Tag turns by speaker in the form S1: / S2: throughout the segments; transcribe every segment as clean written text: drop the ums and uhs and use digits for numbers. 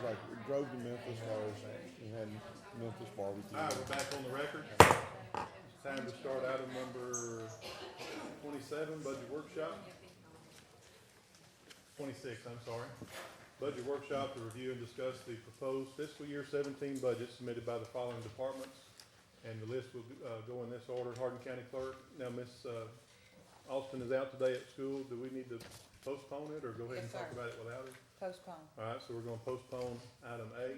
S1: like, we drove to Memphis first and had Memphis barbecue.
S2: All right, we're back on the record. It's time to start item number 27, budget workshop. 26, I'm sorry. Budget workshop to review and discuss the proposed fiscal year 17 budget submitted by the following departments. And the list will go in this order. Hardin County Clerk. Now, Miss Austin is out today at school. Do we need to postpone it or go ahead and
S3: Yes,
S2: talk
S3: sir.
S2: about it without her?
S3: Postpone.
S2: All right, so we're gonna postpone item A.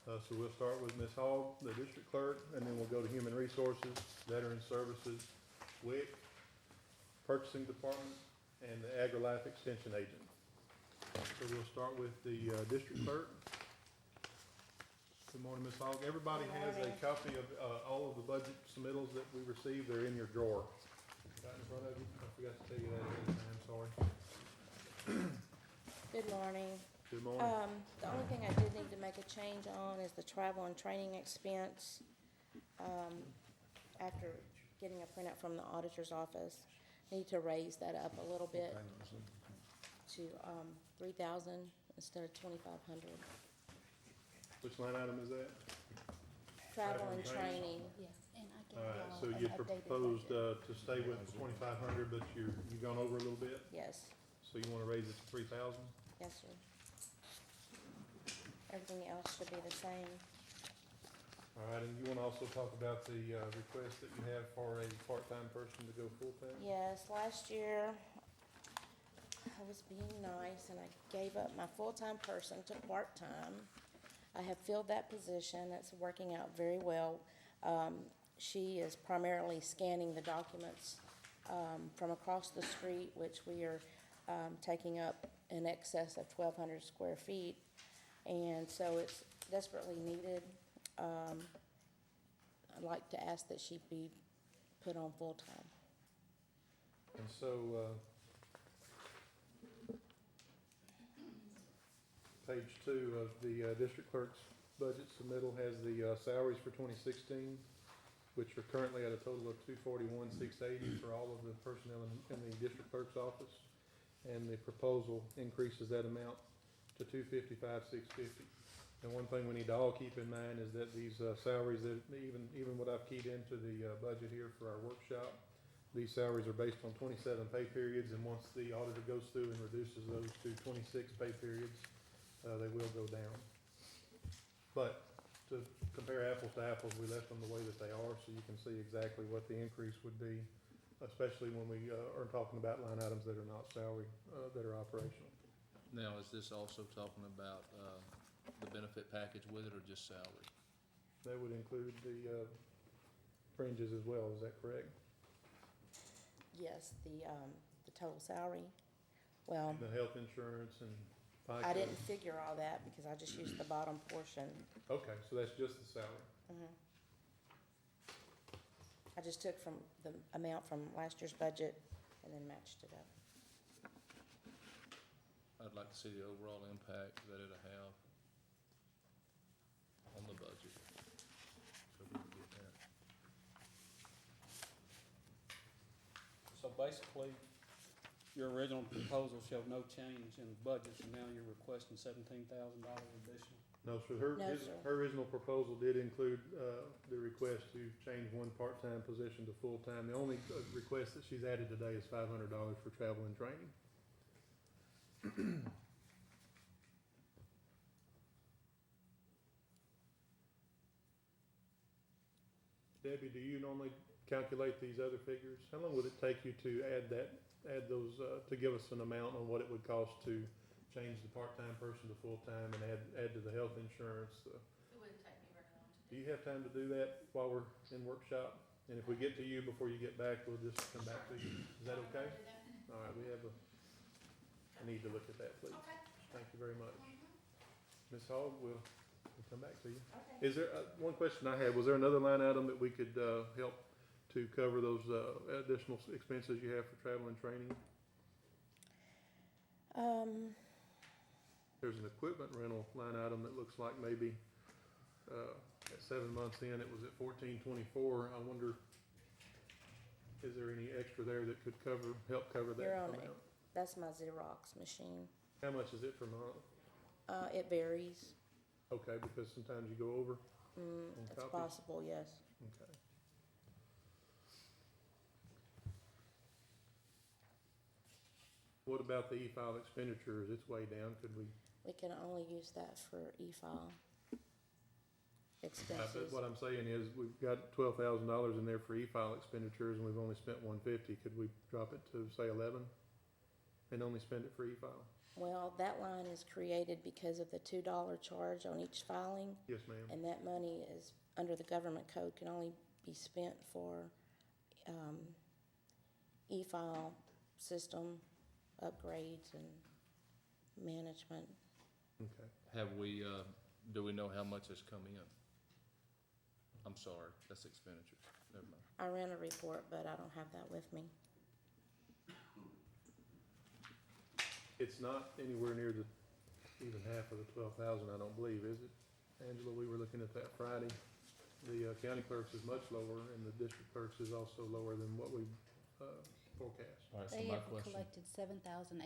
S2: So we'll start with Ms. Hogg, the district clerk, and then we'll go to Human Resources, Veteran Services, WIC, Purchasing Department, and the AgriLife Extension Agent. So we'll start with the district clerk. Good morning, Ms. Hogg. Everybody
S3: Good
S2: has a
S3: morning.
S2: copy of all of the budget submittals that we received. They're in your drawer. Got in front of you? I forgot to tell you that ahead of time, sorry.
S3: Good morning.
S2: Good morning.
S3: The only thing I did need to make a change on is the travel and training expense. After getting a printout from the auditor's office, need to raise that up a little bit to, 3,000 instead of 2,500.
S2: Which line item is that?
S3: Travel and training,
S4: Yes, and I gave
S2: All right,
S4: y'all
S2: so
S4: an
S2: you
S4: updated
S2: proposed,
S4: budget.
S2: to stay with 2,500, but you've gone over a little bit,
S3: yes,
S2: so you wanna raise it to 3,000?
S3: yes, sir. Everything else should be the same.
S2: All right, and you wanna also talk about the, request that you have for a part-time person to go full-time?
S3: Yes, last year, I was being nice and I gave up my full-time person to part-time. I have filled that position, it's working out very well. She is primarily scanning the documents, from across the street, which we are, taking up in excess of 1,200 square feet. And so it's desperately needed. I'd like to ask that she be put on full-time.
S2: And so, page 2 of the, district clerk's budget submittal has the, salaries for 2016, which are currently at a total of 241,680 for all of the personnel in the district clerk's office. And the proposal increases that amount to 255,650. And one thing we need to all keep in mind is that these, salaries, that even what I've keyed into the, budget here for our workshop, these salaries are based on 27 pay periods, and once the auditor goes through and reduces those to 26 pay periods, they will go down. But to compare apples to apples, we left them the way that they are, so you can see exactly what the increase would be, especially when we are talking about line items that are not salary, that are operational.
S5: Now, is this also talking about, the benefit package with it or just salary?
S2: That would include the fringes as well, is that correct?
S3: Yes, the total salary, well,
S2: The health insurance and FICA?
S3: I didn't figure all that because I just used the bottom portion.
S2: Okay, so that's just the salary.
S3: I just took from the amount from last year's budget and then matched it up.
S5: I'd like to see the overall impact that it'll have on the budget. So we can get that.
S6: So basically, your original proposal showed no change in the budget, so now you're requesting $17,000 additional.
S2: No, sir,
S3: No,
S2: her
S3: sir.
S2: original proposal did include, the request to change one part-time position to full-time. The only request that she's added today is $500 for travel and training. Debbie, do you normally calculate these other figures? How long would it take you to add those, to give us an amount on what it would cost to change the part-time person to full-time and add to the health insurance?
S4: It wouldn't take me very long to
S2: Do you have time to do that while we're in workshop? And if we get to you before you get back, we'll just come back to you. Is that okay? All right, we have a need to look at that, please.
S4: Okay.
S2: Thank you very much. Ms. Hogg, we'll come back to you.
S3: Okay.
S2: Is there, one question I had, was there another line item that we could, help to cover those, additional expenses you have for travel and training? There's an equipment rental line item that looks like maybe, at 7 months in, it was at 1424. I wonder, is there any extra there that could help cover that
S3: You're on
S2: amount?
S3: it. That's my Xerox machine.
S2: How much is it per month?
S3: It varies.
S2: Okay, because sometimes you go over on
S3: It's
S2: copies?
S3: possible, yes.
S2: Okay. What about the e-file expenditures? It's way down. Could we,
S3: We can only use that for e-file
S2: but
S3: expenses.
S2: what I'm saying is, we've got $12,000 in there for e-file expenditures, and we've only spent 150. Could we drop it to, say, 11? And only spend it for e-file?
S3: Well, that line is created because of the $2 charge on each filing,
S2: Yes, ma'am.
S3: and that money is, under the government code, can only be spent for, e-file system upgrades and management.
S2: Okay.
S5: Have we, do we know how much has come in? I'm sorry, that's expenditures, never mind.
S3: I ran a report, but I don't have that with me.
S2: It's not anywhere near the, even half of the 12,000, I don't believe, is it? Angela, we were looking at that Friday. The county clerks is much lower, and the district clerks is also lower than what we forecast.
S5: All right, so
S4: They
S5: my
S4: have
S5: question,
S4: collected $7,860.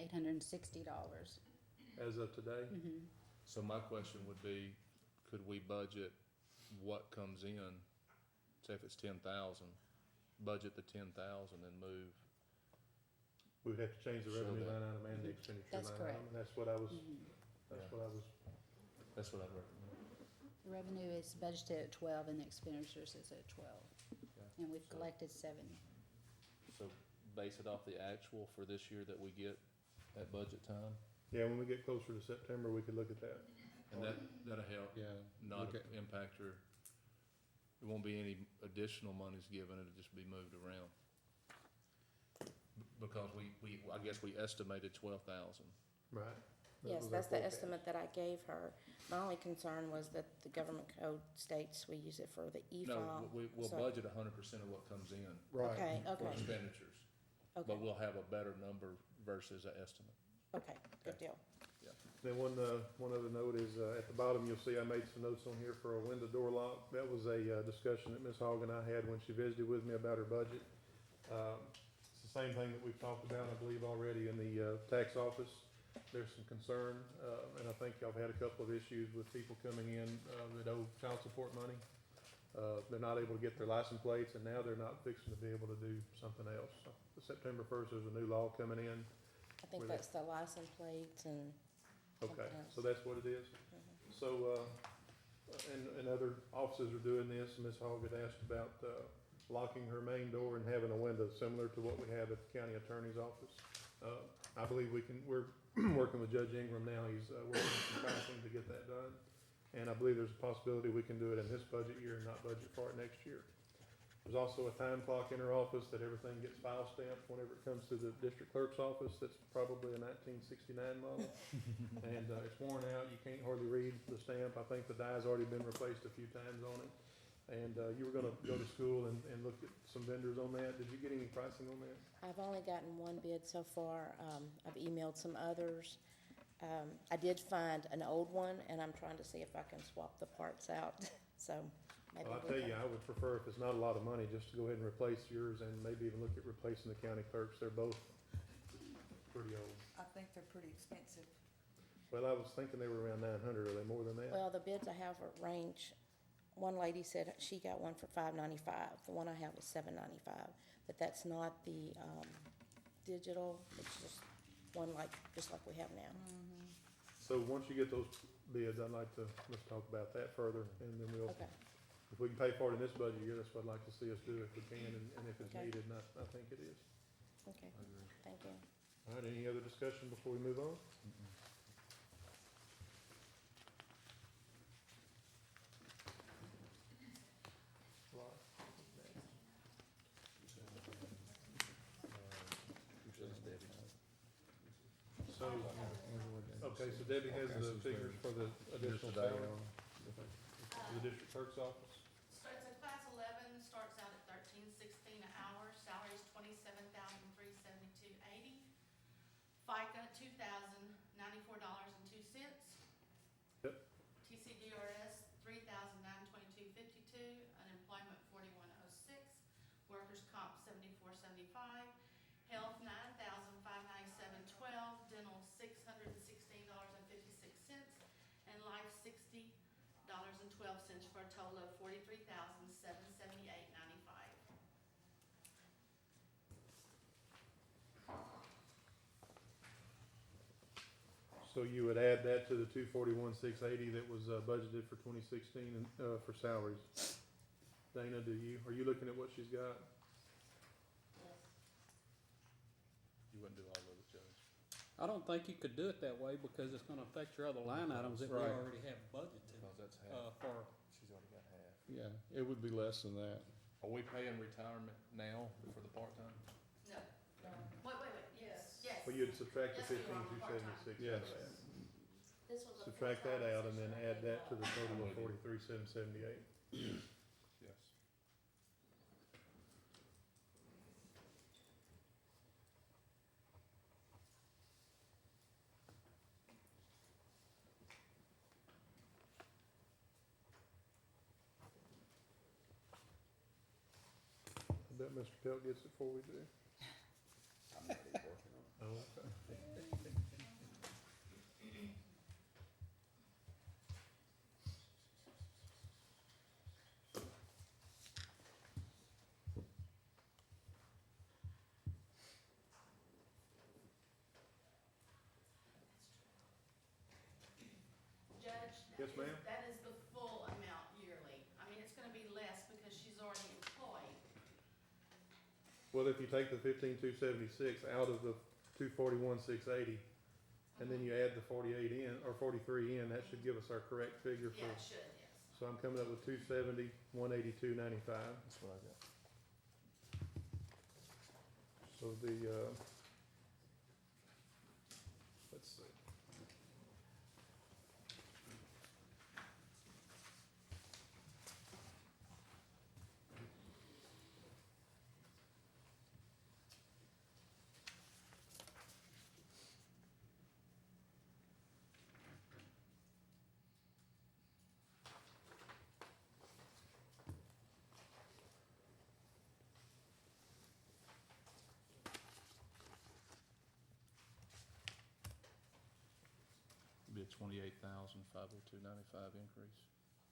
S2: As of today,
S5: so my question would be, could we budget what comes in? Say if it's 10,000, budget the 10,000 and move.
S2: we would have to change the
S5: Show
S2: revenue
S5: that.
S2: line item and the expenditure
S4: That's
S2: line
S4: correct.
S2: item, and that's what I was,
S5: Yeah. That's what I'd recommend.
S4: Revenue is budgeted at 12 and the expenditures is at 12.
S5: Okay.
S4: And we've
S5: So-
S4: collected 70.
S5: So base it off the actual for this year that we get at budget time,
S2: Yeah, when we get closer to September, we could look at that.
S5: and that'll help,
S1: Yeah.
S5: not
S1: look at-
S5: impact her. There won't be any additional monies given, it'll just be moved around. Because I guess we estimated 12,000.
S2: Right. That
S3: Yes,
S2: was our
S3: that's the
S2: forecast.
S3: estimate that I gave her. My only concern was that the government code states we use it for the
S5: No,
S3: e-file.
S5: we'll
S3: so-
S5: budget 100% of what comes in
S1: Right.
S3: Okay,
S5: for
S3: okay,
S5: expenditures,
S3: okay,
S5: but we'll have a better number versus an estimate.
S3: okay, good deal.
S2: Then one other note is, at the bottom, you'll see I made some notes on here for a window door lock. That was a discussion that Ms. Hogg and I had when she visited with me about her budget. It's the same thing that we've talked about, I believe, already in the tax office. There's some concern, and I think y'all have had a couple of issues with people coming in that owe child support money. They're not able to get their license plates, and now they're not fixing to be able to do something else. September 1st, there's a new law coming in.
S3: I think
S2: Were they-
S3: that's the license plates and
S2: Okay,
S3: something else.
S2: so that's what it is. So, and other offices are doing this. Ms. Hogg had asked about locking her main door and having a window similar to what we have at the county attorney's office. I believe we're working with Judge Ingram now. He's working on some pricing to get that done. And I believe there's a possibility we can do it in this budget year and not budget for it next year. There's also a time clock in her office that everything gets file stamped whenever it comes to the district clerk's office. That's probably a 1969 model. And it's worn out. You can't hardly read the stamp. I think the die's already been replaced a few times on it. And you were gonna go to school and look at some vendors on that. Did you get any pricing on that?
S3: I've only gotten one bid so far. I've emailed some others. I did find an old one, and I'm trying to see if I can swap the parts out, so maybe
S2: Well, I
S3: we
S2: tell
S3: can.
S2: you, I would prefer, if it's not a lot of money, just to go ahead and replace yours and maybe even look at replacing the county clerks. They're both pretty old.
S7: I think they're pretty expensive.
S2: Well, I was thinking they were around 900. Are they more than that?
S3: Well, the bids I have are range, one lady said she got one for $595. The one I have is $795, but that's not the, digital, it's just one just like we have now.
S2: So once you get those bids, I'd like to, let's talk about that further, and then we'll,
S3: Okay,
S2: if we can pay for it in this budget year, that's what I'd like to see us do if we can, and if it's
S3: Okay.
S2: needed, and I think it is.
S3: okay,
S5: I agree.
S3: thank you.
S2: All right, any other discussion before we move on? So, okay, so Debbie has the figures for the additional salary, the district clerk's office.
S8: Starts at class 11, starts out at $13.16 an hour, salary is $27,372.80. FICA, $2,094.02.
S2: Yep.
S8: TCDRS, $3,922.52, unemployment, $41.06, workers' comp, $74.75, health, $9,597.12, dental, $616.56, and life, $60 $2,000.12 for a total of $43,778.95.
S2: So you would add that to the 241,680 that was budgeted for 2016 and, for salaries. Dana, are you looking at what she's got?
S5: You wouldn't do all of it, Judge.
S6: I don't think you could do it that way because it's gonna affect your other line items that we
S1: Right.
S6: already have budgeted,
S5: Because that's half.
S6: for,
S5: She's already got half.
S1: Yeah, it would be less than that.
S5: Are we paying retirement now for the part-time?
S8: No. Wait, yes. Yes.
S2: Well, you'd subtract the
S8: Yes, we are on
S2: 15,276 out
S1: Yes.
S2: of that.
S8: This was a
S2: Subtract that
S8: full-time
S2: out and then
S8: position
S2: add that to the
S8: as
S2: total
S8: well.
S2: of 43,778.
S5: Yes.
S2: I bet Mr. Pelt gets it before we do.
S1: I'm already working on it.
S2: Oh, okay.
S8: Judge?
S2: Yes, ma'am?
S8: That is the full amount yearly. I mean, it's gonna be less because she's already employed.
S2: Well, if you take the 15,276 out of the 241,680, and then you add the 48 in, or 43 in, that should give us our correct figure for,
S8: Yeah, it should, yes.
S2: so I'm coming up with 270, 182.95.
S5: That's what I got.
S2: So the, let's see.
S5: Be a 28,502.95 increase.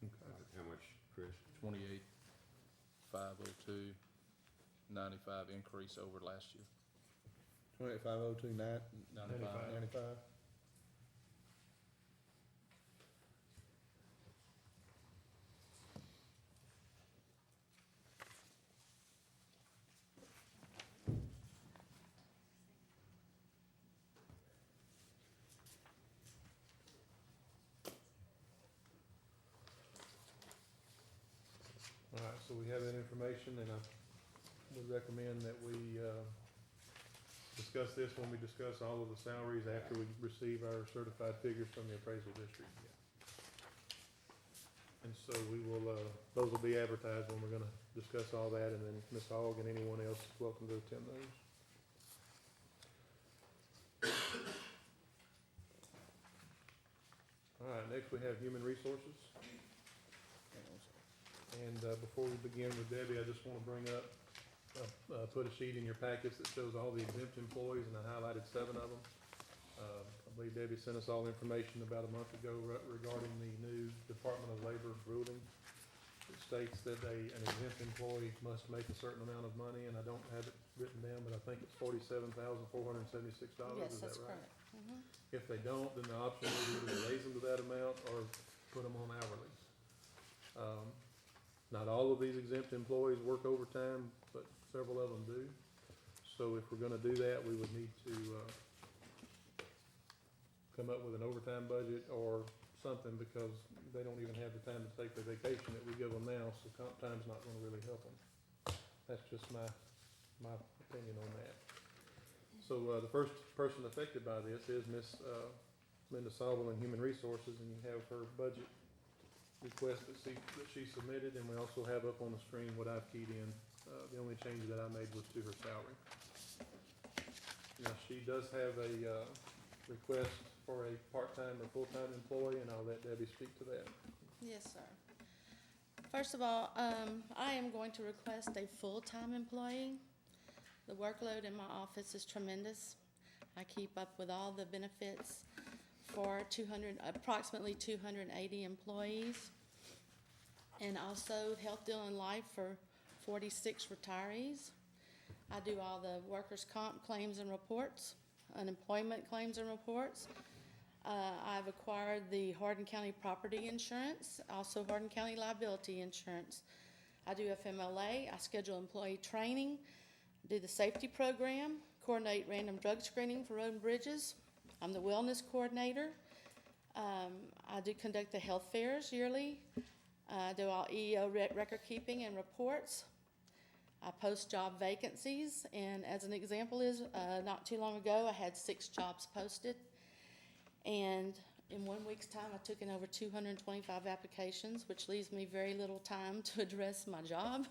S2: Okay.
S1: How much, Chris?
S5: 28,502.95 increase over last year.
S1: 28502
S5: 95.
S1: 95.
S2: All right, so we have that information, and I would recommend that we, discuss this when we discuss all of the salaries after we receive our certified figures from the appraisal district. And so we will, those will be advertised when we're gonna discuss all that, and then Ms. Hogg and anyone else is welcome to attend those. All right, next we have human resources. And before we begin with Debbie, I just want to bring up, put a sheet in your packets that shows all the exempt employees, and I highlighted 7 of them. I believe Debbie sent us all information about a month ago regarding the new Department of Labor ruling. It states that an exempt employee must make a certain amount of money, and I don't have it written down, but I think it's $47,476.
S3: Yes,
S2: Is that
S3: that's
S2: right?
S3: correct. Mhm.
S2: If they don't, then the option is either to raise them to that amount or put them on hourly. Not all of these exempt employees work overtime, but several of them do. So if we're gonna do that, we would need to, come up with an overtime budget or something, because they don't even have the time to take the vacation that we give them now, so comp time's not gonna really help them. That's just my opinion on that. So, the first person affected by this is Miss Linda Sobel in Human Resources, and you have her budget request that she submitted, and we also have up on the screen what I've keyed in. The only change that I made was to her salary. Now, she does have a request for a part-time or full-time employee, and I'll let Debbie speak to that.
S3: Yes, sir. First of all, I am going to request a full-time employee. The workload in my office is tremendous. I keep up with all the benefits for approximately 280 employees. and also Health, Deal, and Life for 46 retirees. I do all the workers' comp claims and reports, unemployment claims and reports. I've acquired the Hardin County Property Insurance, also Hardin County Liability Insurance. I do FMLA, I schedule employee training, do the safety program, coordinate random drug screening for road and bridges. I'm the wellness coordinator. I do conduct the health fairs yearly. I do all EEO record keeping and reports. I post job vacancies, and as an example is, not too long ago, I had 6 jobs posted. And in 1 week's time, I took in over 225 applications, which leaves me very little time to address my job,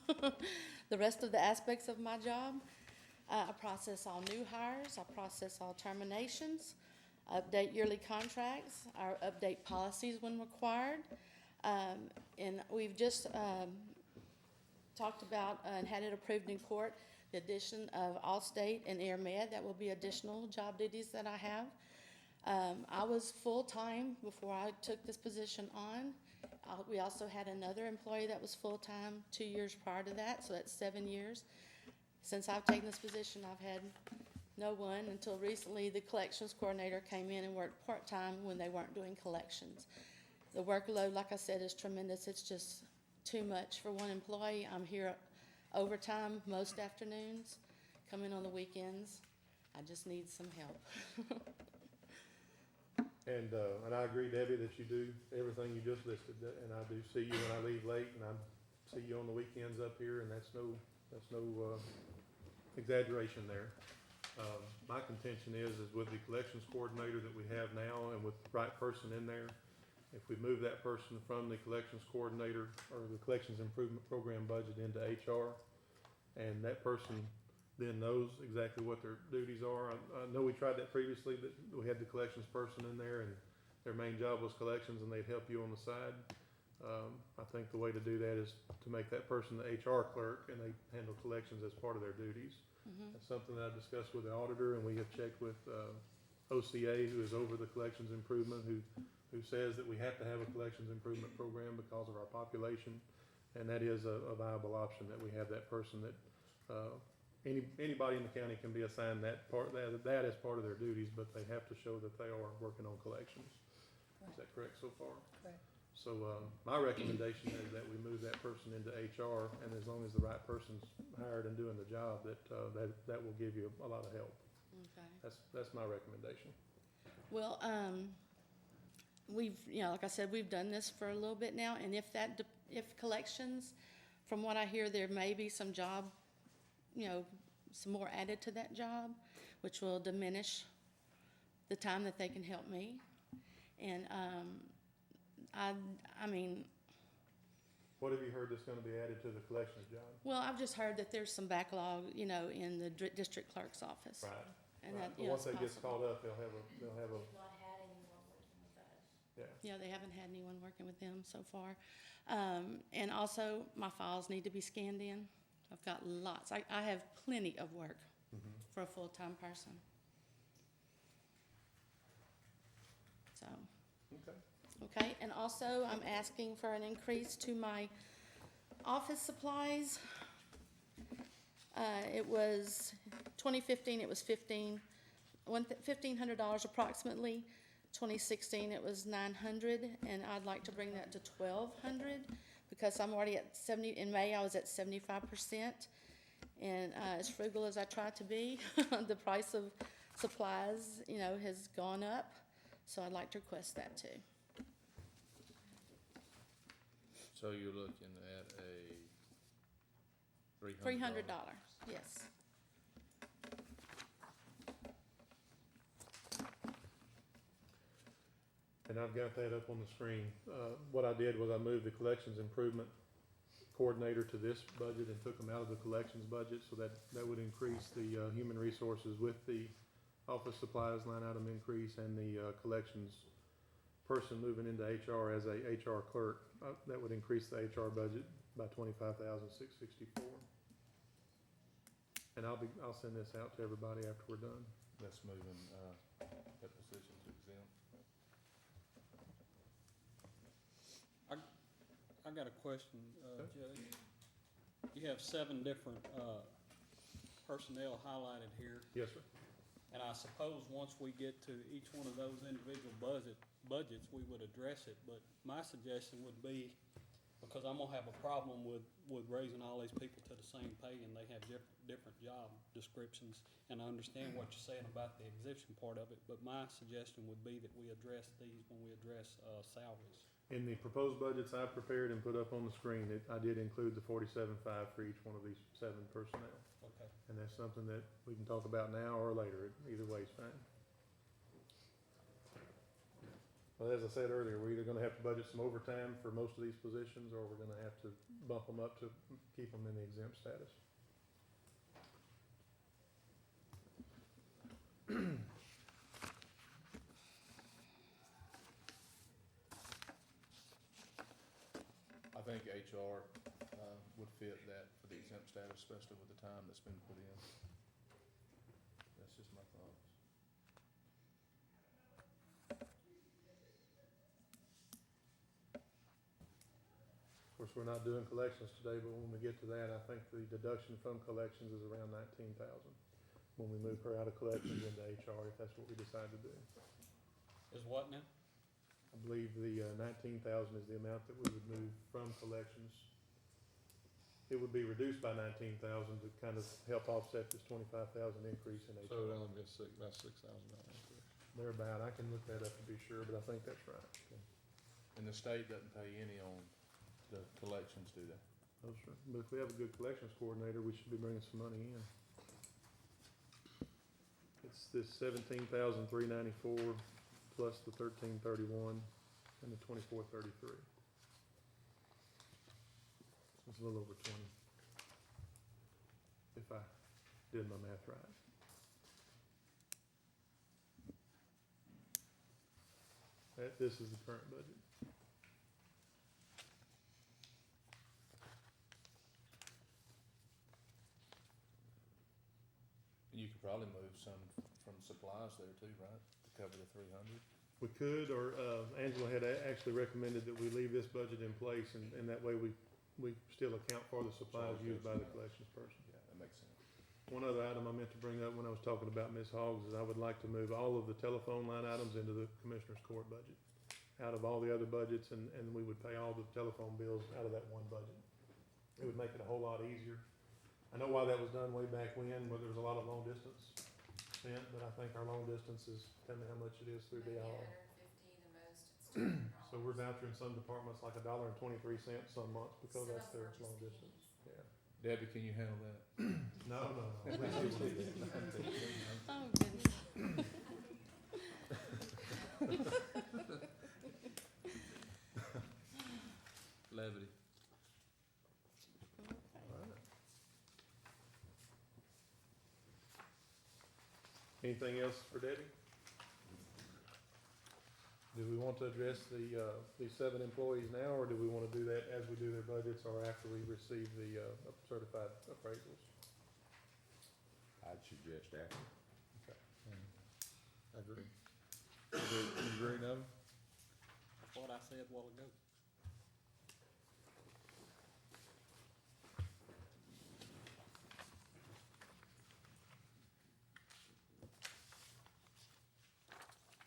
S3: the rest of the aspects of my job. I process all new hires, I process all terminations, update yearly contracts, I update policies when required. And we've just talked about and had it approved in court, the addition of Allstate and AirMed. That will be additional job duties that I have. I was full-time before I took this position on. We also had another employee that was full-time 2 years prior to that, so that's 7 years. Since I've taken this position, I've had no one until recently. The collections coordinator came in and worked part-time when they weren't doing collections. The workload, like I said, is tremendous. It's just too much for one employee. I'm here overtime most afternoons, come in on the weekends. I just need some help.
S2: And I agree, Debbie, that you do everything you just listed, and I do see you when I leave late, and I see you on the weekends up here, and that's no exaggeration there. My contention is with the collections coordinator that we have now and with the right person in there, if we move that person from the collections coordinator or the collections improvement program budget into HR, and that person then knows exactly what their duties are. I know we tried that previously, that we had the collections person in there and their main job was collections and they'd help you on the side. I think the way to do that is to make that person the HR clerk and they handle collections as part of their duties.
S3: Mm-hmm.
S2: That's something that I discussed with the auditor, and we have checked with OCA, who is over the collections improvement, who says that we have to have a collections improvement program because of our population, and that is a viable option, that we have that person that anybody in the county can be assigned that as part of their duties, but they have to show that they are working on collections. Is that correct so far?
S4: Correct.
S2: So my recommendation is that we move that person into HR, and as long as the right person's hired and doing the job, that will give you a lot of help.
S3: Okay.
S2: That's my recommendation.
S3: Well, we've, like I said, we've done this for a little bit now, and if collections, from what I hear, there may be some job, some more added to that job, which will diminish the time that they can help me. And I mean.
S2: What have you heard that's going to be added to the collections job?
S3: Well, I've just heard that there's some backlog, in the district clerk's office.
S2: Right.
S3: And
S2: Right.
S3: that,
S2: But once
S3: it's
S2: that gets
S3: possible.
S2: caught up, they'll have a,
S3: Not had anyone working with us.
S2: yeah.
S3: Yeah, they haven't had anyone working with them so far. And also, my files need to be scanned in. I've got lots. I have plenty of work for a full-time person. So. Okay, and also I'm asking for an increase to my office supplies. It was 2015, it was $1,500 approximately. 2016, it was $900, and I'd like to bring that to $1,200 because I'm already at 70. In May, I was at 75%, and as frugal as I try to be, the price of supplies, has gone up. So I'd like to request that too.
S5: So you're looking at a
S3: $300, yes.
S2: And I've got that up on the screen. What I did was I moved the collections improvement coordinator to this budget and took them out of the collections budget, so that would increase the human resources with the office supplies line item increase and the collections person moving into HR as a HR clerk. That would increase the HR budget by $25,664. And I'll send this out to everybody after we're done.
S5: That's moving, that position to exempt.
S6: I I got a question,
S2: Okay.
S6: Judge. You have 7 different, personnel highlighted here,
S2: Yes, sir.
S6: and I suppose once we get to each one of those individual budgets, we would address it, but my suggestion would be, because I'm gonna have a problem with raising all these people to the same pay, and they have different job descriptions, and I understand what you're saying about the exemption part of it, but my suggestion would be that we address these when we address, salaries.
S2: In the proposed budgets I prepared and put up on the screen, I did include the 47.5 for each one of these 7 personnel.
S6: Okay.
S2: And that's something that we can talk about now or later. Either way is fine. Well, as I said earlier, we're either gonna have to budget some overtime for most of these positions, or we're gonna have to bump them up to keep them in the exempt status.
S5: I think HR, would fit that for the exempt status, especially with the time that's been put in. That's just my thoughts.
S2: Of course, we're not doing collections today, but when we get to that, I think the deduction from collections is around 19,000. When we move her out of collections into HR, if that's what we decide to do.
S6: Is what now?
S2: I believe the 19,000 is the amount that we would move from collections. It would be reduced by 19,000 to kind of help offset this 25,000 increase in
S1: So it'd
S2: HR.
S1: only be about $6,000.
S2: Thereabout, I can look that up to be sure, but I think that's right.
S5: And the state doesn't pay any on the collections, do they?
S2: No, sir. But if we have a good collections coordinator, we should be bringing some money in. It's this 17,394 plus the 1331 and the 2433. It's a little over 20. If I did my math right. This is the current budget.
S5: You could probably move some from supplies there too, right, to cover the 300?
S2: We could, or Angela had actually recommended that we leave this budget in place, and that way we still account for the supplies used by the collections person.
S5: Yeah, that makes sense.
S2: One other item I meant to bring up when I was talking about Ms. Hoggs is I would like to move all of the telephone line items into the Commissioner's Court budget, out of all the other budgets, and we would pay all the telephone bills out of that one budget. It would make it a whole lot easier. I know why that was done way back when, where there was a lot of long distance spent, but I think our long distance is, tell me how much it is through the hour.
S8: $150 the most, it's
S2: So we're vouchering some departments like $1.23 some months because that's their long distance. Yeah.
S5: Debbie, can you handle that?
S2: No. We should do that.
S3: Oh, goodness.
S5: Levity.
S2: Anything else for Debbie? Do we want to address these 7 employees now, or do we want to do that as we do their budgets or after we receive the certified appraisals?
S9: I'd suggest after.
S1: I agree. You agree, Nevin?
S6: That's what I said a while ago.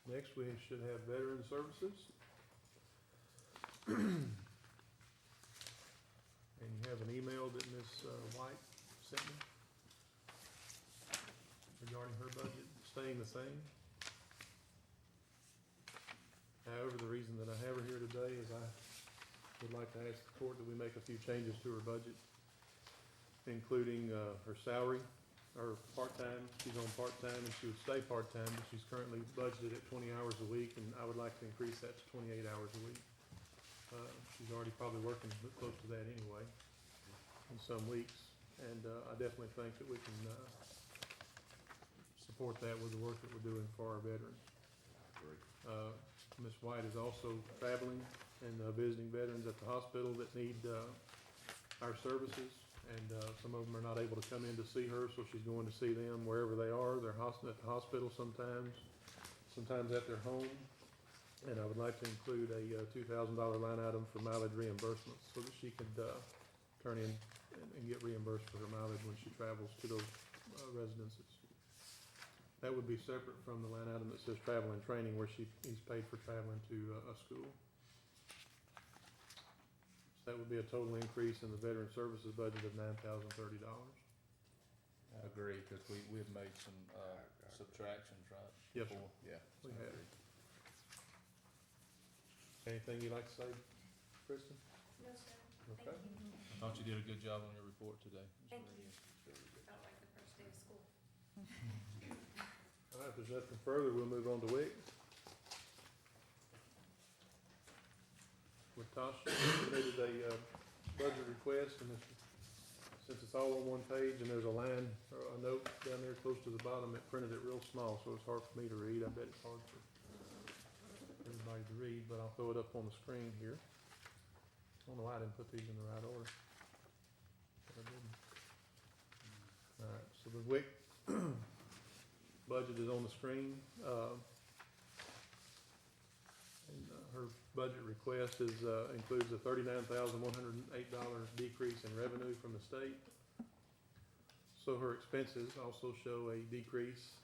S2: Next, we should have veteran services. And you have an email that Ms. White sent me regarding her budget staying the same. However, the reason that I have her here today is I would like to ask the court that we make a few changes to her budget, including her salary, or part-time. She's on part-time and she would stay part-time, but she's currently budgeted at 20 hours a week, and I would like to increase that to 28 hours a week. She's already probably working close to that anyway in some weeks, and I definitely think that we can support that with the work that we're doing for our veterans. Ms. White is also traveling and visiting veterans at the hospital that need our services, and some of them are not able to come in to see her, so she's going to see them wherever they are. They're at the hospital sometimes at their home, And I would like to include a $2,000 line item for mileage reimbursements so that she could turn in and get reimbursed for her mileage when she travels to those residences. That would be separate from the line item that says travel and training where he's paid for traveling to a school. So that would be a total increase in the veteran services budget of $9,030.
S5: I agree, because we had made some, subtractions, right?
S2: Yes, sir.
S5: Before? Yeah.
S2: We
S5: I
S2: have.
S5: agree.
S2: Anything you'd like to say, Kristen?
S8: No, sir.
S2: Okay.
S5: I thought you did a good job on your report today. It was
S8: Thank
S5: very
S8: you.
S5: good. Very good.
S8: Felt like the first day of school.
S2: All right, if there's nothing further, we'll move on to WIC. Latasha submitted a budget request, and since it's all on one page and there's a line or a note down there close to the bottom, it printed it real small, so it's hard for me to read. I bet it's hard for everybody to read, but I'll throw it up on the screen here. I don't know why I didn't put these in the right order. But I didn't. All right, so the WIC budget is on the screen. Her budget request includes a $39,108 decrease in revenue from the state. So her expenses also show a decrease.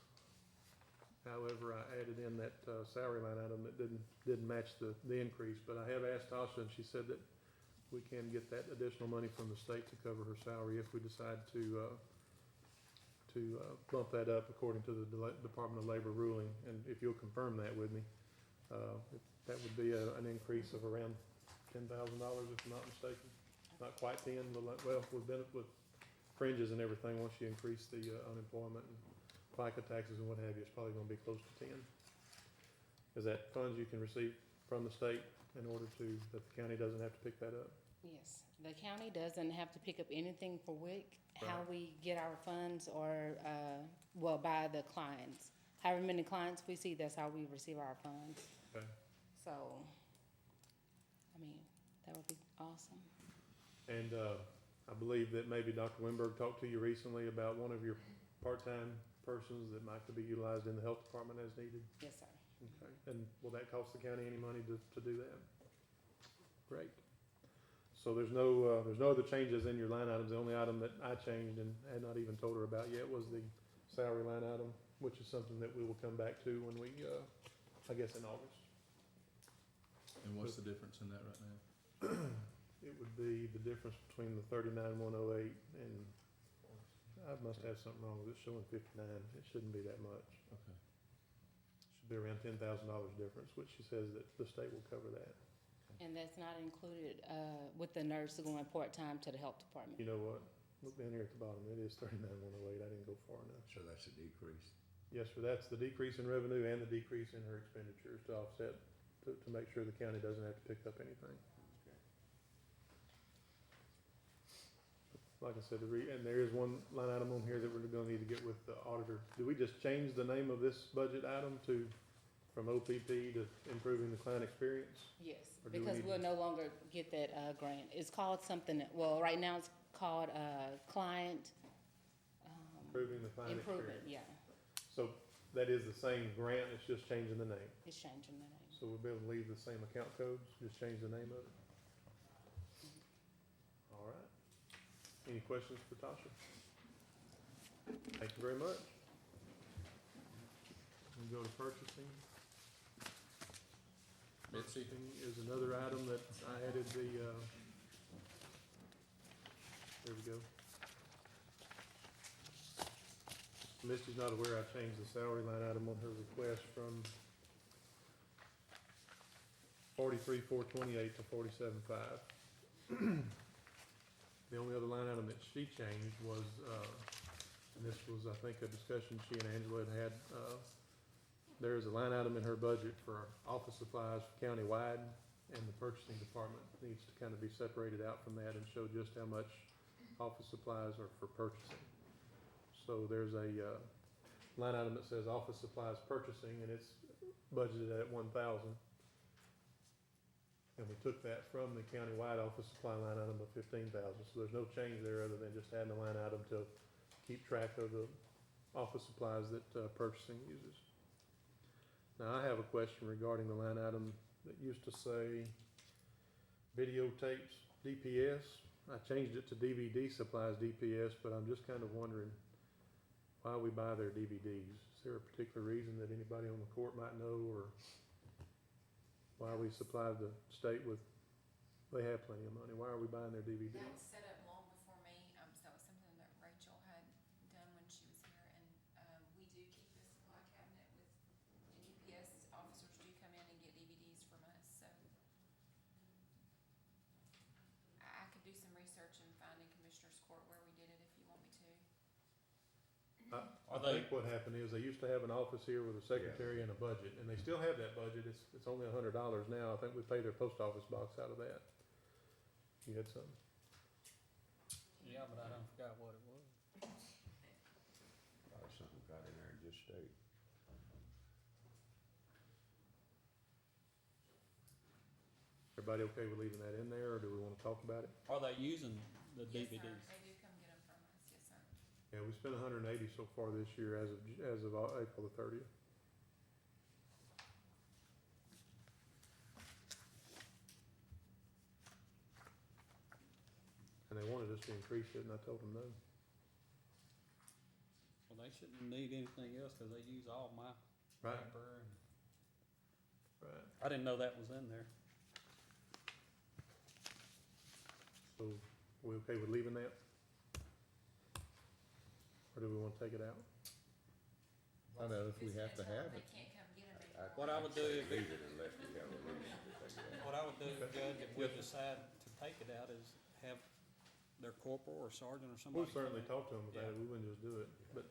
S2: However, I added in that salary line item that didn't match the increase. But I have asked Tasha, and she said that we can get that additional money from the state to cover her salary if we decide to bump that up according to the Department of Labor ruling. And if you'll confirm that with me, that would be an increase of around $10,000, if I'm not mistaken. Not quite 10, but well, with fringes and everything, once you increase the unemployment and FICA taxes and what have you, it's probably gonna be close to 10. Is that funds you can receive from the state in order that the county doesn't have to pick that up?
S3: Yes, the county doesn't have to pick up anything for WIC. How
S2: Right.
S3: we get our funds or, by the clients. However many clients we see, that's how we receive our funds.
S2: Okay.
S3: So, I mean, that would be awesome.
S2: And I believe that maybe Dr. Winberg talked to you recently about one of your part-time persons that might could be utilized in the health department as needed.
S3: Yes, sir.
S2: Okay. And will that cost the county any money to do that? Great. So there's no other changes in your line items. The only item that I changed and had not even told her about yet was the salary line item, which is something that we will come back to when we, I guess in August.
S5: And what's the difference in that right now?
S2: It would be the difference between the 39,108 and I must have something wrong with it, showing 59. It shouldn't be that much.
S5: Okay.
S2: Should be around $10,000 difference, which she says that the state will cover that.
S3: And that's not included, with the nurse going part-time to the health department.
S2: You know what? Look down here at the bottom. It is 39,108. I didn't go far enough.
S9: So that's a decrease.
S2: Yes, sir. That's the decrease in revenue and the decrease in her expenditures to offset, to make sure the county doesn't have to pick up anything. Like I said, and there is one line item on here that we're gonna need to get with the auditor. Do we just change the name of this budget item from OPP to improving the client experience?
S3: Yes,
S2: Or do we
S3: because
S2: need
S3: we'll
S2: to-
S3: no longer get that, grant. It's called something, right now it's called, client,
S2: Improving the client
S3: improvement,
S2: experience.
S3: yeah.
S2: So that is the same grant, it's just changing the name.
S3: It's changing the name.
S2: So we'll be able to leave the same account codes, just change the name of it? All right. Any questions for Tasha? Thank you very much. We go to purchasing.
S5: Mitzi?
S2: Purchasing is another item that I added there we go. Misty's not aware I changed the salary line item on her request from 43,428 to 47,500. The only other line item that she changed was, and this was, I think, a discussion she and Angela had, there is a line item in her budget for office supplies countywide, and the purchasing department needs to kind of be separated out from that and show just how much office supplies are for purchasing. So there's a line item that says office supplies purchasing, and it's budgeted at 1,000. And we took that from the countywide office supply line item of 15,000. So there's no change there other than just adding a line item to keep track of the office supplies that purchasing uses. Now, I have a question regarding the line item that used to say videotapes DPS. I changed it to DVD supplies DPS, but I'm just kind of wondering why we buy their DVDs. Is there a particular reason that anybody on the court might know, or why we supply the state with, they have plenty of money, why are we buying their DVDs?
S7: That was set up long before me, so that was something that Rachel had done when she was here, and, we do keep a supply cabinet with, DPS officers do come in and get DVDs from us, so. I could do some research and find in Commissioner's Court where we did it if you want me to.
S2: I think what happened is they used to have an office here with a secretary and a budget, and they still have that budget. It's only $100 now. I think we pay their post office box out of that. You had something?
S6: Yeah, but I don't forgot what it was.
S9: Probably something got in there and just stayed.
S2: Everybody okay with leaving that in there, or do we wanna talk about it?
S6: Are they using the
S7: Yes, sir,
S6: DVDs?
S7: they do come get them from us, yes, sir.
S2: Yeah, we spent 180 so far this year as of April the 30th. And they wanted us to increase it, and I told them no.
S6: Well, they shouldn't need anything else, cause they use all my
S2: Right.
S6: paper and,
S2: Right.
S6: I didn't know that was in there.
S2: So, we okay with leaving that? Or do we wanna take it out?
S5: I know if we
S7: Just
S5: have to
S7: tell them
S5: have
S7: they
S5: it.
S7: can't come get them anymore.
S6: What I would do if,
S9: Leave it unless we have a reason to take it out.
S6: what I would do, Judge, if we decide to take it out, is have their corporal or sergeant or somebody.
S2: We'll certainly
S6: come in.
S2: talk to them about it, we wouldn't just do it, but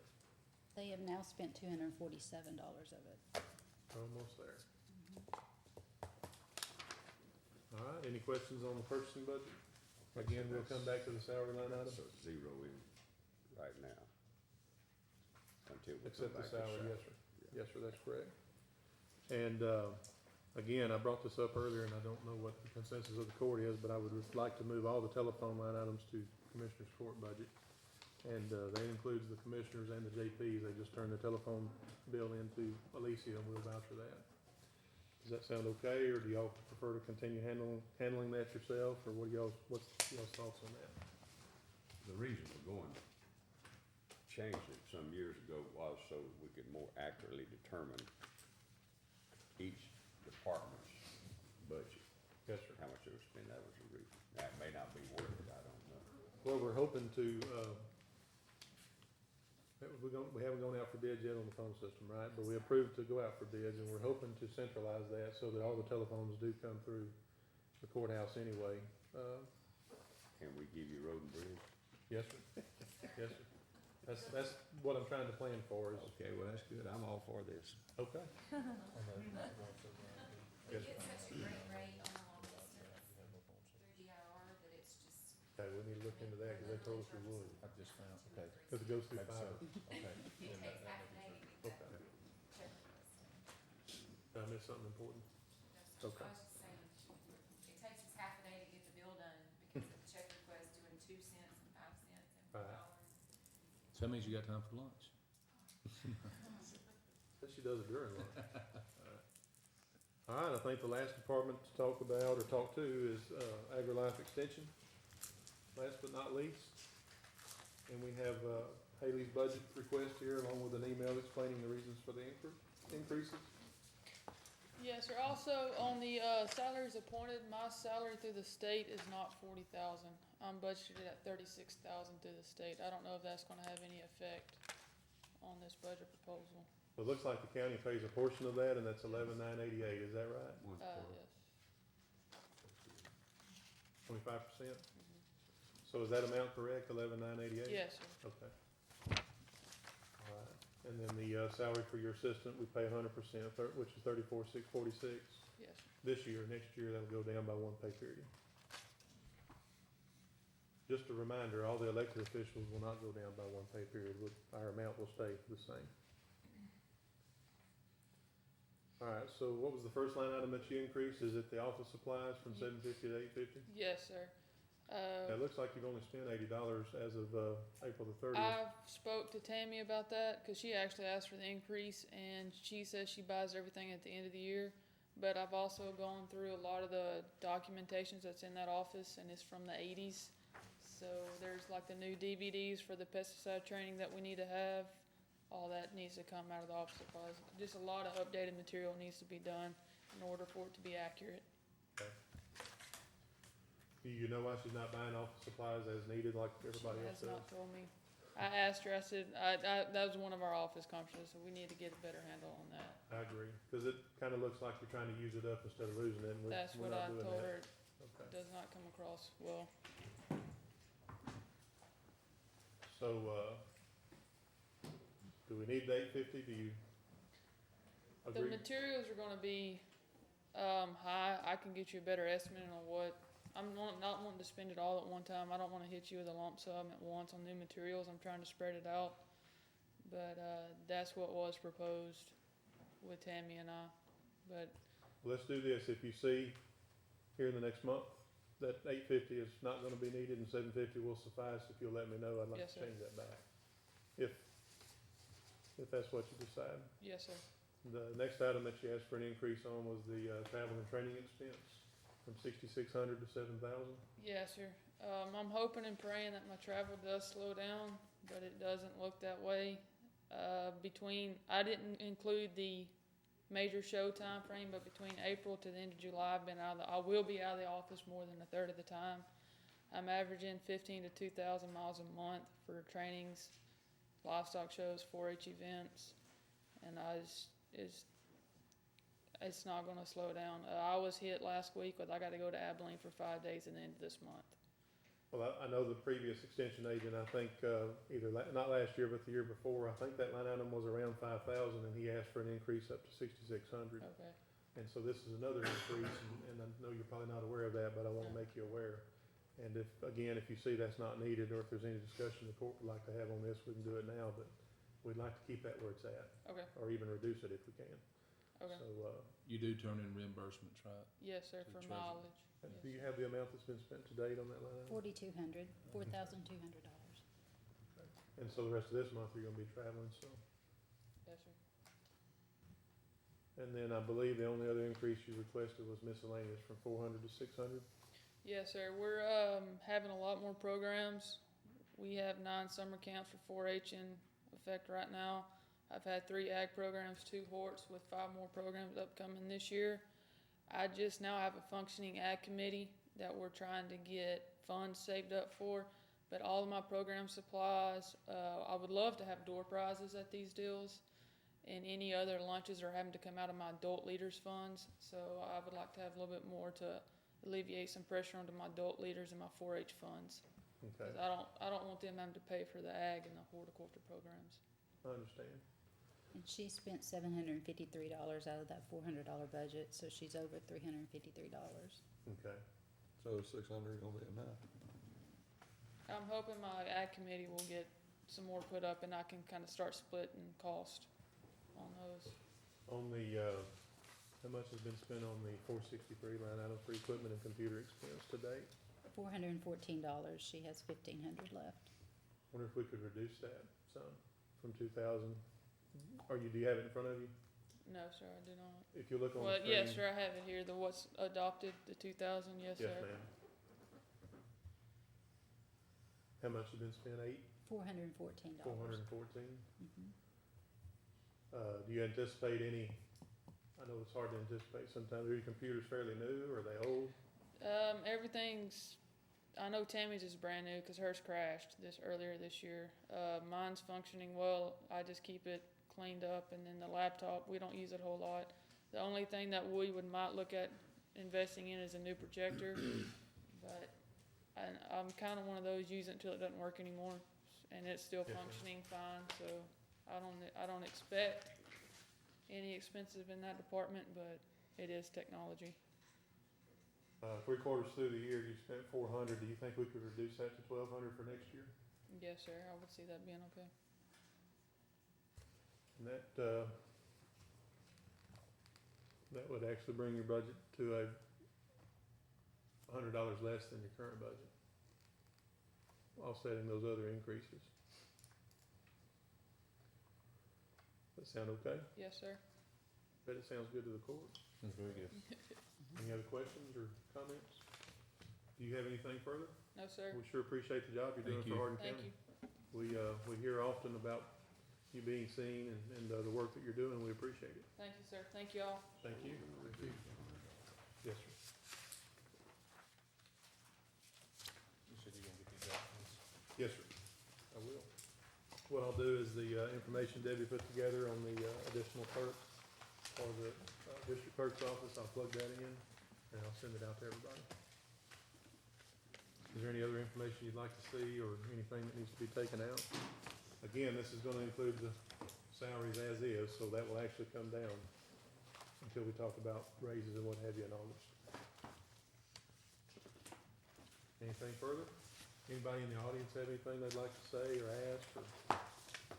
S4: They have now spent $247 of it.
S2: we're almost there. All right, any questions on the purchasing budget? Again, we'll come back to the salary line item,
S9: So it's zero in right now. Until we come
S2: except the
S9: back to
S2: salary, yes, sir.
S9: Yeah.
S2: Yes, sir, that's correct. And, again, I brought this up earlier, and I don't know what the consensus of the court is, but I would like to move all the telephone line items to Commissioner's Court budget. And, that includes the commissioners and the JPs, they just turn the telephone bill into Alicia, and we'll vouch for that. Does that sound okay, or do y'all prefer to continue handling that yourself, or what's y'all's thoughts on that?
S9: The reason we're going to change it some years ago was so we could more accurately determine each department's budget,
S2: Yes, sir.
S9: how much they were spending. That was the reason. That may not be worth it, I don't know.
S2: Well, we're hoping to, we haven't gone out for bids yet on the phone system, right? But we approved to go out for bids, and we're hoping to centralize that so that all the telephones do come through the courthouse anyway.
S9: Can we give you road and bridge?
S2: Yes, sir. Yes, sir. That's what I'm trying to plan for is,
S9: Okay, well, that's good. I'm all for this.
S2: okay. Yes,
S7: We
S2: sir.
S7: get such a great rate on the long distance through DIR that it's just.
S2: Okay, we need to look into that, cause they told us we would,
S5: I just found, okay.
S2: cause it goes through
S5: Maybe
S2: fiber.
S5: so. Okay.
S7: It takes half a day to get
S2: Okay.
S7: that check request.
S2: Did I miss something important?
S7: No, sir.
S2: Okay.
S7: I was just saying, it takes us half a day to get the bill done because of the check request doing 2 cents and 5 cents and
S2: Right.
S7: $4.
S5: So that means you got time for lunch.
S2: But she does it during lunch. All right, I think the last department to talk about or talk to is, AgriLife Extension, last but not least. And we have, Haley's budget request here along with an email explaining the reasons for the increases.
S10: Yes, sir. Also, on the salaries appointed, my salary through the state is not 40,000. I'm budgeted at 36,000 through the state. I don't know if that's gonna have any effect on this budget proposal.
S2: Well, it looks like the county pays a portion of that, and that's 11,988, is that right?
S9: One quarter.
S10: Yes.
S2: 25%? So is that amount correct, 11,988?
S10: Yes, sir.
S2: Okay. All right, and then the, salary for your assistant, we pay 100%, which is 34,646
S10: Yes, sir.
S2: this year. Next year, that'll go down by one pay period. Just a reminder, all the elected officials will not go down by one pay period. Our amount will stay the same. All right, so what was the first line item that you increased? Is it the office supplies from 750 to 850?
S10: Yes, sir.
S2: It looks like you've only spent $80 as of, April the 30th.
S10: I spoke to Tammy about that, cause she actually asked for the increase, and she says she buys everything at the end of the year. But I've also gone through a lot of the documentations that's in that office, and it's from the 80s. So there's like the new DVDs for the pesticide training that we need to have. All that needs to come out of the office supplies. Just a lot of updated material needs to be done in order for it to be accurate.
S2: Do you know why she's not buying office supplies as needed like everybody else
S10: She has
S2: does?
S10: not told me. I asked her, I said, that was one of our office conferences, so we need to get a better handle on that.
S2: I agree, cause it kinda looks like you're trying to use it up instead of losing it, and
S10: That's
S2: we're
S10: what I
S2: not doing
S10: told
S2: that.
S10: her.
S2: Okay.
S10: It does not come across well.
S2: So, do we need the 850? Do you
S10: The
S2: agree?
S10: materials are gonna be, high. I can get you a better estimate on what, not wanting to spend it all at one time. I don't wanna hit you with a lump sum at once on new materials. I'm trying to spread it out. But, that's what was proposed with Tammy and I. But,
S2: Let's do this, if you see here in the next month that 850 is not gonna be needed and 750 will suffice, if you'll let me know, I'd like
S10: Yes,
S2: to
S10: sir.
S2: change that back. If that's what you decide.
S10: yes, sir.
S2: The next item that you asked for an increase on was the, travel and training expense from 6,600 to 7,000.
S10: Yes, sir. I'm hoping and praying that my travel does slow down, but it doesn't look that way. I didn't include the major show time frame, but between April to the end of July, I will be out of the office more than a third of the time. I'm averaging 15 to 2,000 miles a month for trainings, livestock shows, 4-H events, and it's not gonna slow down. I was hit last week with, I gotta go to Abilene for 5 days at the end of this month.
S2: Well, I know the previous extension agent, I think, either, not last year, but the year before, I think that line item was around 5,000, and he asked for an increase up to 6,600.
S10: Okay,
S2: And so this is another increase, and I know you're probably not aware of that, but I wanna make you aware. And if you see that's not needed, or if there's any discussion the court would like to have on this, we can do it now, but we'd like to keep that where it's at,
S10: okay,
S2: or even reduce it if we can.
S10: okay.
S2: So,
S5: You do turn in reimbursements, right?
S10: Yes, sir,
S5: To
S10: for
S5: the treasurer.
S10: mileage.
S2: do you have the amount that's been spent to date on that line item?
S4: $4,200.
S2: And so the rest of this month, you're gonna be traveling, so.
S10: Yes, sir.
S2: And then I believe the only other increase you requested was miscellaneous from 400 to 600.
S10: Yes, sir. We're having a lot more programs. We have 9 summer camps for 4-H in effect right now. I've had 3 ag programs, 2 horts, with 5 more programs upcoming this year. I just now have a functioning ag committee that we're trying to get funds saved up for. But all of my program supplies, I would love to have door prizes at these deals. And any other lunches are having to come out of my adult leaders funds. So I would like to have a little bit more to alleviate some pressure onto my adult leaders and my 4-H funds.
S2: Okay,
S10: 'Cause I don't want them having to pay for the ag and the horticulture programs.
S2: I understand.
S4: And she spent $753 out of that $400 budget, so she's over $353.
S2: Okay.
S1: So 600 gonna be enough.
S10: I'm hoping my ag committee will get some more put up and I can kind of start splitting cost on those.
S2: On the, how much has been spent on the 463 line item for equipment and computer expense to date?
S4: $414, she has $1,500 left.
S2: Wonder if we could reduce that some from 2,000. Do you have it in front of you?
S10: No, sir, I do not.
S2: If you look on the
S10: Well,
S2: screen.
S10: yes, sir, I have it here, the what's adopted, the 2,000, yes,
S2: Yes,
S10: sir.
S2: ma'am. How much has been spent?
S4: $414.
S2: 414?
S4: Mhm.
S2: Do you anticipate any, I know it's hard to anticipate sometimes, are your computers fairly new, or are they old?
S10: Everything's, I know Tammy's is brand new, cause hers crashed earlier this year. Mine's functioning well, I just keep it cleaned up, and then the laptop, we don't use it a whole lot. The only thing that we might look at investing in is a new projector, but I'm kinda one of those, use it until it doesn't work anymore, and it's still
S2: Yes, ma'am.
S10: functioning fine, so I don't expect any expensive in that department, but it is technology.
S2: 3/4 through the year, you spent 400, do you think we could reduce that to 1,200 for next year?
S10: Yes, sir, I would see that being okay.
S2: And that would actually bring your budget to $100 less than your current budget. offsetting those other increases. That sound okay?
S10: Yes, sir.
S2: Bet it sounds good to the court.
S5: That's very good.
S2: Any other questions or comments? Do you have anything further?
S10: No, sir.
S2: We sure appreciate the job you're doing
S5: Thank
S2: for
S5: you.
S2: Hardin
S10: Thank
S2: County.
S10: you.
S2: We hear often about you being seen and the work that you're doing. We appreciate it.
S10: Thank you, sir. Thank you all.
S2: Thank you. Thank you. Yes, sir.
S5: You said you're gonna get these documents?
S2: Yes, sir. I will. What I'll do is the information Debbie put together on the additional clerk or the district clerk's office, I'll plug that in and I'll send it out to everybody. Is there any other information you'd like to see or anything that needs to be taken out? Again, this is gonna include the salaries as is, so that will actually come down until we talk about raises and what have you in August. Anything further? Anybody in the audience have anything they'd like to say or ask or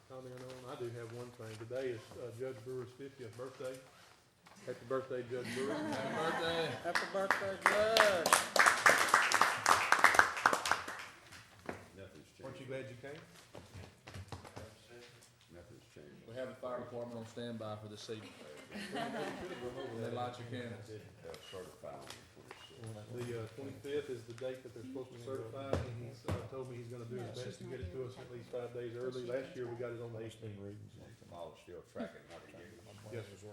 S2: comment on? I do have one thing. Today is Judge Brewer's 50th birthday. Happy birthday, Judge Brewer.
S5: Happy birthday.
S1: Happy birthday, Judge.
S9: Nothing's
S2: Aren't you
S9: changed.
S2: glad you came?
S9: Nothing's changed.
S5: We have the fire department on standby for this evening. When they light your candles.
S9: Certify on the 26th.
S2: The 25th is the date that they're supposed to certify, and he's told me he's gonna do his
S4: No,
S2: best
S4: she's
S2: to
S4: not
S2: get it to
S4: here.
S2: us at least 5 days early. Last year, we got it on the 18th.
S9: I'll still track it, not to get it.
S2: Yes, sir.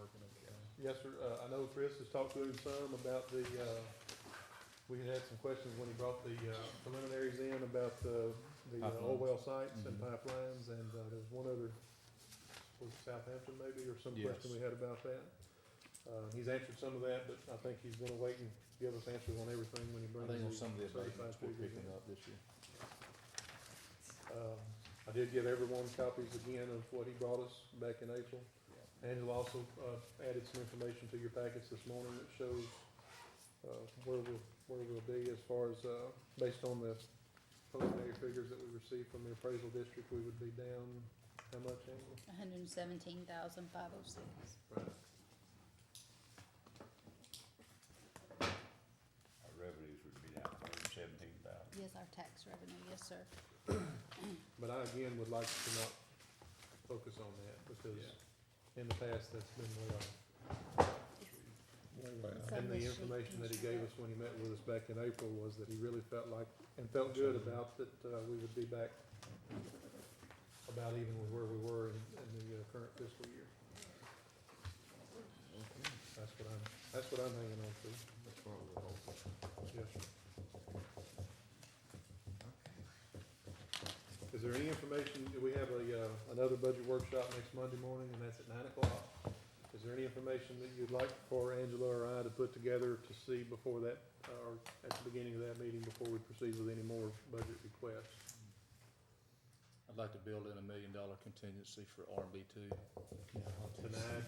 S2: Yes, sir. I know Chris has talked to him some about the, we had some questions when he brought the preliminaries in about the oil well sites and pipelines, and there was one other, was it Southampton maybe, or some
S5: Yes.
S2: question we had about that. He's answered some of that, but I think he's gonna wait and give us answers on everything when he
S5: I
S2: brings
S5: think on
S2: the
S5: some of the
S2: certified
S5: abatements we're
S2: figures
S5: picking
S2: in.
S5: up this year.
S2: I did give everyone copies again of what he brought us back in April. Angela also added some information to your packets this morning that shows where we'll be as far as, based on the preliminary figures that we received from the appraisal district, we would be down, how much, Angela?
S4: 117,506.
S2: Right.
S9: Our revenues would be down 117,000.
S4: Yes, our tax revenue, yes, sir.
S2: But I again would like to not focus on that because in the past, that's been way off.
S4: Some
S2: And
S4: of
S2: the
S4: sheet
S2: information that he
S4: can
S2: gave
S4: show
S2: us when he met with us back in April was that he really felt like, and felt good about that, we would be back about even with where we were in the current fiscal year. That's what I'm hanging on to.
S5: That's what we're hoping.
S2: Yes, sir. Is there any information, we have another budget workshop next Monday morning, and that's at 9:00. Is there any information that you'd like for Angela or I to put together to see before that, or at the beginning of that meeting, before we proceed with any more budget requests?
S5: I'd like to build in $1 million contingency for R&B two.
S2: Tonight?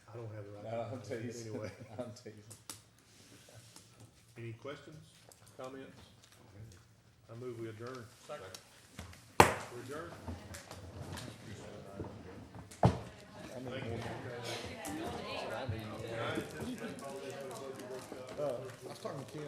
S2: I don't have the right.
S5: No, I'm
S2: to do that
S5: teasing.
S2: Anyway,
S5: I'm teasing.
S2: any questions, comments? I move we adjourn.
S6: Second.
S2: We adjourn? Thank you.
S1: I was talking to Ken,